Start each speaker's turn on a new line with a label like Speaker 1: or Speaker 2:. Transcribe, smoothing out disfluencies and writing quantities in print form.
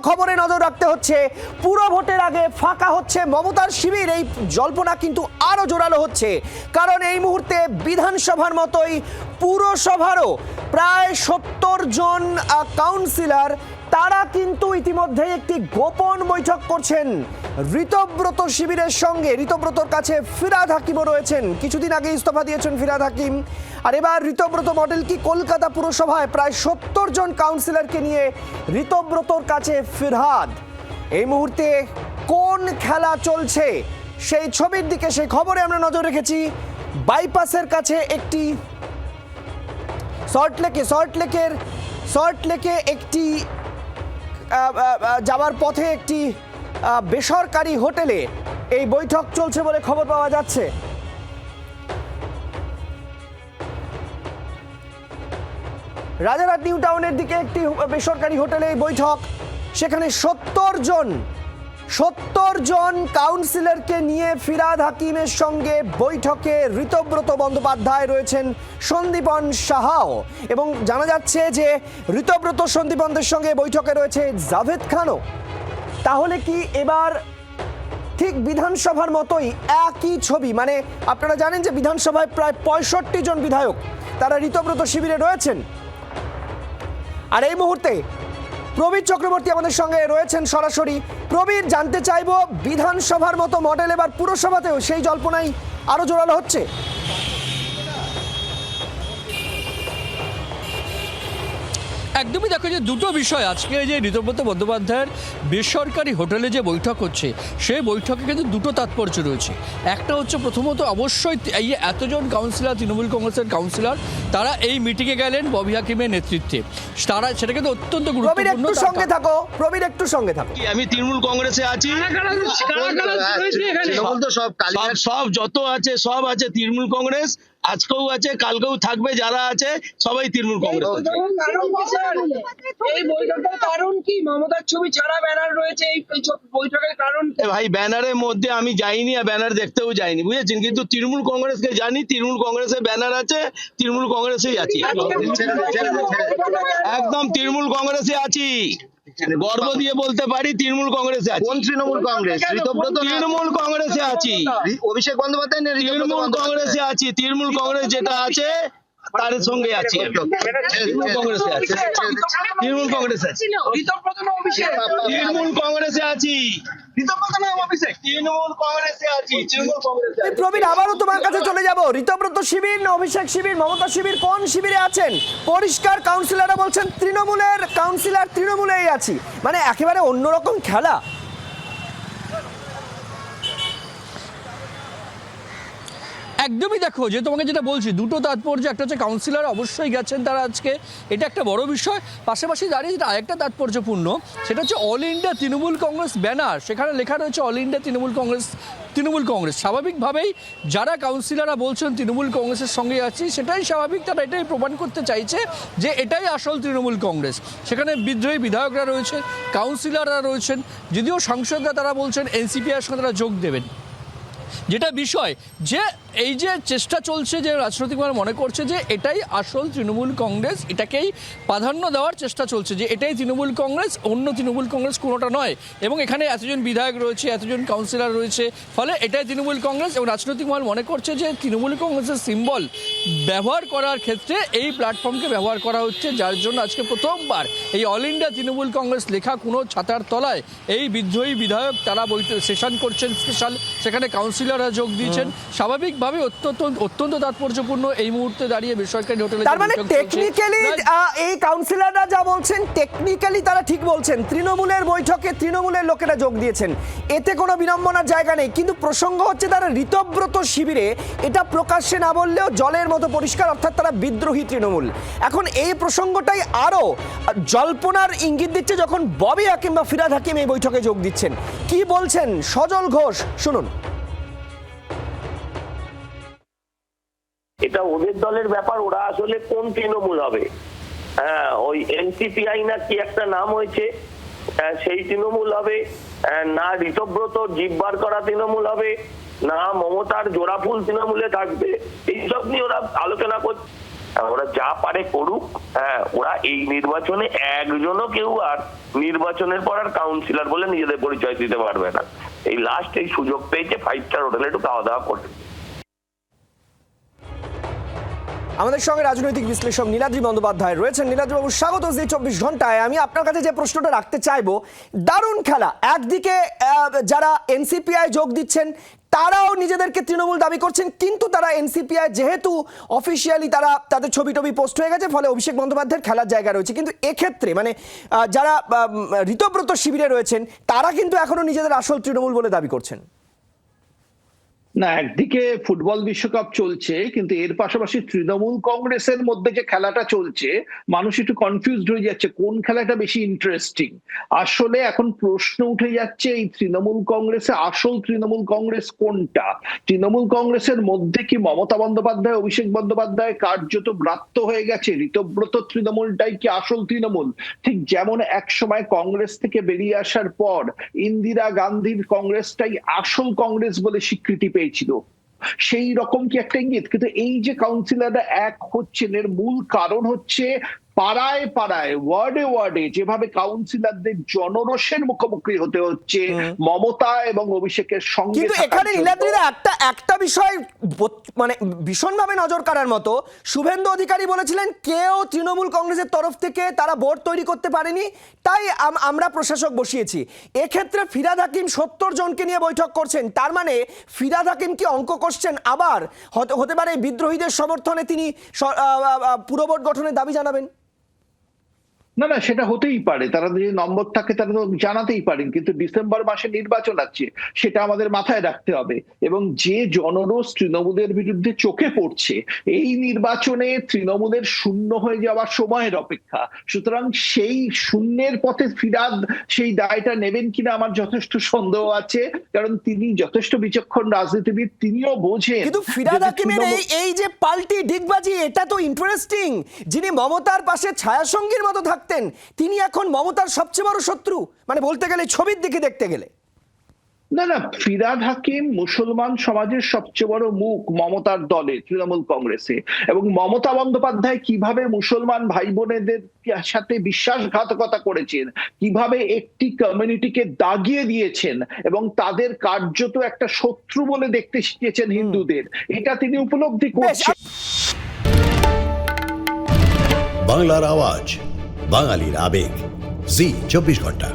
Speaker 1: খবরে নজর রাখতে হচ্ছে। পুরো ভোটের আগে ফাঁকা হচ্ছে মমতার শিবির, এই জল্পনা কিন্তু আরো জোরালো হচ্ছে, কারণ এই মুহূর্তে বিধানসভার মতোই পুরসভারও প্রায় ৭০ জন কাউন্সিলর তারা কিন্তু ইতিমধ্যে একটি গোপন বৈঠক করছেন ঋতব্রত শিবিরের সঙ্গে। ঋতব্রতর কাছে ফিরহাদ হাকিমও রয়েছেন, কিছুদিন আগে ইস্তফা দিয়েছেন ফিরহাদ হাকিম। আর এবার ঋতব্রত মডেল কি কলকাতা পুরসভায় প্রায় ৭০ জন কাউন্সিলরকে নিয়ে ঋতব্রতর কাছে ফিরহাদ। এই মুহূর্তে কোন খেলা চলছে সেই ছবির দিকে, সেই খবরে আমরা নজর রেখেছি। বাইপাসের কাছে একটি সল্টলেকে একটি যাওয়ার পথে একটি বেসরকারি হোটেলে এই বৈঠক চলছে বলে খবর পাওয়া যাচ্ছে। রাজারহাট নিউ টাউনের দিকে একটি বেসরকারি হোটেলে এই বৈঠক, সেখানে ৭০ জন কাউন্সিলরকে নিয়ে ফিরহাদ হাকিমের সঙ্গে বৈঠকে ঋতব্রত বন্দ্যোপাধ্যায় রয়েছেন, সন্দীপন সাহাও, এবং জানা যাচ্ছে যে ঋতব্রত সন্দীপনদের সঙ্গে বৈঠকে রয়েছে জাভেদ খানও। তাহলে কি এবার ঠিক বিধানসভার মতোই একই ছবি? মানে আপনারা জানেন যে বিধানসভায় প্রায় ৬৫ জন বিধায়ক তারা ঋতব্রত শিবিরে রয়েছেন। আর এই মুহূর্তে প্রবীর চক্রবর্তী আমাদের সঙ্গে রয়েছেন সরাসরি। প্রবীর, জানতে চাইবো বিধানসভার মতো মডেল এবার পুরসভাতেও সেই জল্পনাই আরো জোরালো হচ্ছে।
Speaker 2: একদমই দেখো যে দুটো বিষয়, আজকে যে ঋতব্রত বন্দ্যোপাধ্যায়ের বেসরকারি হোটেলে যে বৈঠক হচ্ছে সেই বৈঠকে কিন্তু দুটো তাৎপর্য রয়েছে। একটা হচ্ছে প্রথমত অবশ্যই এই এতজন কাউন্সিলর, তৃণমূল কংগ্রেসের কাউন্সিলর, তারা এই মিটিংয়ে গেলেন ববি হাকিমের নেতৃত্বে, তারা সেটা কিন্তু অত্যন্ত গুরুত্বপূর্ণ।
Speaker 1: প্রবীর একটু সঙ্গে থাকো।
Speaker 3: আমি তৃণমূল কংগ্রেসে আছি, সব যত আছে সব আছে তৃণমূল কংগ্রেস, আজকেও আছে, কালকেও থাকবে, যারা আছে সবাই তৃণমূল কংগ্রেস।
Speaker 4: এই বৈঠকের কারণ কি? মমতার ছবি ছাড়া ব্যানার রয়েছে, এই বৈঠকের কারণ
Speaker 3: ভাই ব্যানারের মধ্যে আমি যাইনি আর ব্যানার দেখতেও যাইনি, বুঝেছেন, কিন্তু তৃণমূল কংগ্রেসকে জানি, তৃণমূল কংগ্রেসের ব্যানার আছে, তৃণমূল কংগ্রেসেই আছি, একদম তৃণমূল কংগ্রেসে আছি, গর্ব দিয়ে বলতে পারি তৃণমূল কংগ্রেসে আছি।
Speaker 5: কোন তৃণমূল কংগ্রেস?
Speaker 3: তৃণমূল কংগ্রেসে আছি,
Speaker 5: অভিষেক বন্দ্যোপাধ্যায়
Speaker 3: তৃণমূল কংগ্রেসে আছি, তৃণমূল কংগ্রেস যেটা আছে তার সঙ্গে আছি, তৃণমূল কংগ্রেসে আছি, তৃণমূল কংগ্রেসে আছি, তৃণমূল কংগ্রেসে আছি, তৃণমূল কংগ্রেসে আছি, তৃণমূল কংগ্রেসে আছি।
Speaker 1: প্রবীর, আবারও তোমার কাছে চলে যাব। ঋতব্রত শিবির না অভিষেক শিবির, মমতা শিবির, কোন শিবিরে আছেন? পরিষ্কার কাউন্সিলররা বলছেন তৃণমূলের কাউন্সিলর, তৃণমূলেই আছি, মানে একেবারে অন্যরকম খেলা।
Speaker 2: একদমই দেখো যে তোমাকে যেটা বলছি, দুটো তাৎপর্য, একটা হচ্ছে কাউন্সিলর অবশ্যই গেছেন তারা আজকে, এটা একটা বড় বিষয়। পাশাপাশি দাঁড়িয়ে যেটা আরেকটা তাৎপর্যপূর্ণ, সেটা হচ্ছে all India Trinamool Congress banner, সেখানে লেখা রয়েছে অল ইন্ডিয়া তৃণমূল কংগ্রেস। স্বাভাবিকভাবেই যারা কাউন্সিলররা বলছেন তৃণমূল কংগ্রেসের সঙ্গে আছি, সেটাই স্বাভাবিক, তারা এটাই প্রমাণ করতে চাইছে যে এটাই আসল তৃণমূল কংগ্রেস। সেখানে বিদ্রোহী বিধায়করা রয়েছেন, কাউন্সিলররা রয়েছেন, যদিও সাংসদরা তারা বলছেন এনসিপিআর সঙ্গে তারা যোগ দেবেন। যেটা বিষয় যে এই যে চেষ্টা চলছে, যে রাজনৈতিকভাবে মনে করছে যে এটাই আসল তৃণমূল কংগ্রেস, এটাকেই প্রাধান্য দেওয়ার চেষ্টা চলছে, যে এটাই তৃণমূল কংগ্রেস, অন্য তৃণমূল কংগ্রেস কোনোটা নয়, এবং এখানে এতজন বিধায়ক রয়েছে, এতজন কাউন্সিলর রয়েছে, ফলে এটাই তৃণমূল কংগ্রেস। এবং রাজনৈতিক মহল মনে করছে যে তৃণমূল কংগ্রেসের সিম্বল ব্যবহার করার ক্ষেত্রে এই প্ল্যাটফর্মকে ব্যবহার করা হচ্ছে, যার জন্য আজকে প্রথমবার এই অল ইন্ডিয়া তৃণমূল কংগ্রেস লেখা কোনো ছাতার তলায় এই বিদ্রোহী বিধায়ক তারা সেশন করছেন স্পেশাল, সেখানে কাউন্সিলররা যোগ দিয়েছেন। স্বাভাবিকভাবে অত্যন্ত তাৎপর্যপূর্ণ এই মুহূর্তে দাঁড়িয়ে বেসরকারি হোটেলে।
Speaker 1: তার মানে টেকনিক্যালি এই কাউন্সিলররা যা বলছেন, টেকনিক্যালি তারা ঠিক বলছেন, তৃণমূলের বৈঠকে তৃণমূলের লোকেরা যোগ দিয়েছেন, এতে কোনো বিড়ম্বনার জায়গা নেই। কিন্তু প্রসঙ্গ হচ্ছে তারা ঋতব্রত শিবিরে, এটা প্রকাশ্যে না বললেও জলের মতো পরিষ্কার, অর্থাৎ তারা বিদ্রোহী তৃণমূল। এখন এই প্রসঙ্গটাই আরো জল্পনার ইঙ্গিত দিচ্ছে যখন ববি হাকিম বা ফিরহাদ হাকিম এই বৈঠকে যোগ দিচ্ছেন। কি বলছেন সজল ঘোষ, শুনুন।
Speaker 6: এটা ওদের দলের ব্যাপার, ওরা আসলে কোন তৃণমূল হবে। হ্যাঁ, ওই এনসিপিআই না কি একটা নাম হয়েছে, সেই তৃণমূল হবে না, ঋতব্রত জিব্বার করা তৃণমূল হবে না, মমতার জোড়াফুল তৃণমূলে থাকবে, এইসব নিয়ে ওরা আলোচনা করছে। ওরা যা পারে করুক। হ্যাঁ, ওরা এই নির্বাচনে একজনও কেউ আর নির্বাচনের পর আর কাউন্সিলর বলে নিজেদের পরিচয় দিতে পারবে না। এই লাস্ট এই সুযোগ পেয়েছে 5 স্টার হোটেলে একটু খাওয়া দাওয়া করে।
Speaker 1: আমাদের সঙ্গে রাজনৈতিক বিশ্লেষক নীলাদ্রি বন্দ্যোপাধ্যায় রয়েছেন। নীলাদ্রিবাবু, স্বাগত জি 24 ঘন্টায়। আমি আপনার কাছে যে প্রশ্নটা রাখতে চাইবো, দারুণ খেলা। একদিকে যারা এনসিপিআই যোগ দিচ্ছেন তারাও নিজেদেরকে তৃণমূল দাবি করছেন, কিন্তু তারা এনসিপিআই যেহেতু অফিসিয়ালি তারা তাদের ছবি টবি পোস্ট হয়ে গেছে, ফলে অভিষেক বন্দ্যোপাধ্যায়ের খেলার জায়গা রয়েছে। কিন্তু এক্ষেত্রে মানে যারা ঋতব্রত শিবিরে রয়েছেন তারা কিন্তু এখনো নিজেদের আসল তৃণমূল বলে দাবি করছেন।
Speaker 7: না, একদিকে ফুটবল বিশ্বকাপ চলছে, কিন্তু এর পাশাপাশি তৃণমূল কংগ্রেসের মধ্যে যে খেলাটা চলছে, মানুষ একটু কনফিউজড হয়ে যাচ্ছে কোন খেলাটা বেশি ইন্টারেস্টিং। আসলে এখন প্রশ্ন উঠে যাচ্ছে এই তৃণমূল কংগ্রেসে আসল তৃণমূল কংগ্রেস কোনটা। তৃণমূল কংগ্রেসের মধ্যে কি মমতা বন্দ্যোপাধ্যায়, অভিষেক বন্দ্যোপাধ্যায় কার্যত ব্রাত্য হয়ে গেছে? ঋতব্রত তৃণমূলটাই কি আসল তৃণমূল? ঠিক যেমন এক সময় কংগ্রেস থেকে বেরিয়ে আসার পর ইন্দিরা গান্ধীর কংগ্রেসটাই আসল কংগ্রেস বলে স্বীকৃতি পেয়েছিল, সেই রকম কি একটা ইঙ্গিত? কিন্তু এই যে কাউন্সিলররা এক হচ্ছেন এর মূল কারণ হচ্ছে পাড়ায় পাড়ায়, ওয়ার্ডে ওয়ার্ডে যেভাবে কাউন্সিলরদের জনরোষের মুখোমুখি হতে হচ্ছে মমতা এবং অভিষেকের সঙ্গে।
Speaker 1: কিন্তু এখানে নীলাদ্রিদা একটা বিষয় মানে ভীষণভাবে নজর কাড়ার মতো, শুভেন্দু অধিকারী বলেছিলেন কেউ তৃণমূল কংগ্রেসের তরফ থেকে তারা বোর্ড তৈরি করতে পারেনি, তাই আমরা প্রশাসক বসিয়েছি। এক্ষেত্রে ফিরহাদ হাকিম 70 জনকে নিয়ে বৈঠক করছেন, তার মানে ফিরহাদ হাকিম কি অঙ্ক কষছেন? আবার হতে পারে বিদ্রোহীদের সমর্থনে তিনি পুরো বোর্ড গঠনের দাবি জানাবেন।
Speaker 7: না না, সেটা হতেই পারে, তারা যদি নম্বর থাকে তারা তো জানাতেই পারেন, কিন্তু ডিসেম্বর মাসে নির্বাচন আছে, সেটা আমাদের মাথায় রাখতে হবে। এবং যে জনরোষ তৃণমূলের বিরুদ্ধে চোখে পড়ছে, এই নির্বাচনে তৃণমূলের শূন্য হয়ে যাওয়ার সময়ের অপেক্ষা। সুতরাং সেই শূন্যের পথে ফিরহাদ সেই দায়টা নেবেন কিনা আমার যথেষ্ট সন্দেহ আছে, কারণ তিনি যথেষ্ট বিচক্ষণ রাজনীতিবিদ, তিনিও বোঝেন।
Speaker 1: কিন্তু ফিরহাদ হাকিমের এই যে পাল্টি ডিগবাজি, এটা তো ইন্টারেস্টিং। যিনি মমতার পাশে ছায়াসঙ্গীর মতো থাকতেন, তিনি এখন মমতার সবচেয়ে বড় শত্রু, মানে বলতে গেলে ছবির দিকে দেখতে গেলে।
Speaker 7: না না, ফিরহাদ হাকিম মুসলমান সমাজের সবচেয়ে বড় মুখ মমতার দলে, তৃণমূল কংগ্রেসে। এবং মমতা বন্দ্যোপাধ্যায় কিভাবে মুসলমান ভাই বোনেদের সাথে বিশ্বাসঘাতকতা করেছেন, কিভাবে একটি কমিউনিটিকে দাগিয়ে দিয়েছেন এবং তাদের কার্যত একটা শত্রু বলে দেখতে শিখেছেন হিন্দুদের, এটা তিনি উপলব্ধি করছেন।
Speaker 8: বাংলার আওয়াজ, বাঙালির আবেগ, জি 24 ঘন্টা।